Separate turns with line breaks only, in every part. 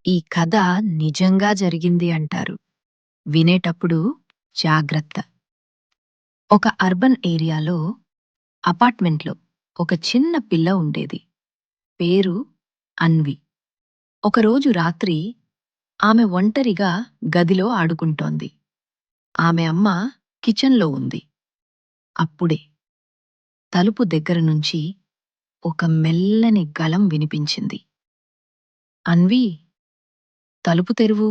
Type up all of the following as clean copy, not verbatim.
ఈ కథ నిజంగా జరిగింది అంటారు. వినేటప్పుడు జాగ్రత్త. ఒక అర్బన్ ఏరియాలో అపార్ట్మెంట్లో ఒక చిన్న పిల్ల ఉండేది. పేరు అన్వి. ఒకరోజు రాత్రి ఆమె ఒంటరిగా గదిలో ఆడుకుంటోంది. ఆమె అమ్మ కిచెన్లో ఉంది. అప్పుడే తలుపు దగ్గర నుంచి ఒక మెల్లని గలం వినిపించింది. అన్వీ, తలుపు తెరువు.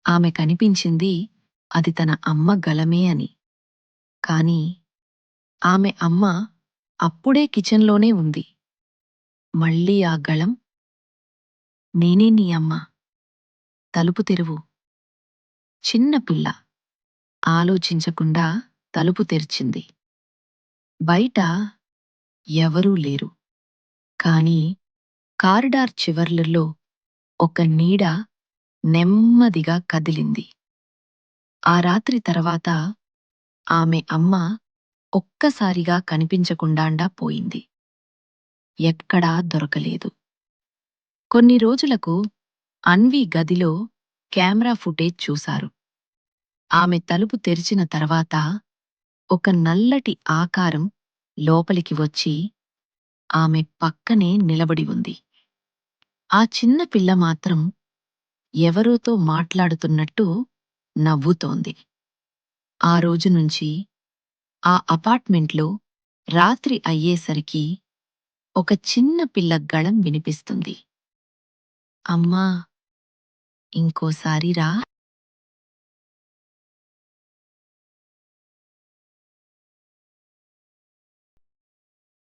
ఆమె కనిపించింది అది తన అమ్మ గలమే అని. కాని ఆమె అమ్మ అప్పుడే కిచెన్లోనే ఉంది. మళ్ళీ ఆ గళం, నేనే నీ అమ్మ, తలుపు తెరువు. చిన్న పిల్ల ఆలోచించకుండా తలుపు తెరిచింది. బయట ఎవరూ లేరు. కాని కారిడార్ చివర్లలో ఒక నీడ నెమ్మదిగా కదిలింది. ఆ రాత్రి తర్వాత ఆమె అమ్మ ఒక్కసారిగా కనిపించకుండాండా పోయింది. ఎక్కడా దొరకలేదు. కొన్ని రోజులకు అన్వి గదిలో కెమెరా ఫుటేజ్ చూశారు. ఆమె తలుపు తెరిచిన తర్వాత ఒక నల్లటి ఆకారం లోపలికి వచ్చి ఆమె పక్కనే నిలబడి ఉంది. ఆ చిన్న పిల్ల మాత్రం ఎవరోతో మాట్లాడుతున్నట్టు నవ్వుతోంది. ఆ రోజు నుంచి ఆ అపార్ట్మెంట్లో రాత్రి అయ్యేసరికి ఒక చిన్న పిల్ల గళం వినిపిస్తుంది. అమ్మా, ఇంకోసారి రా.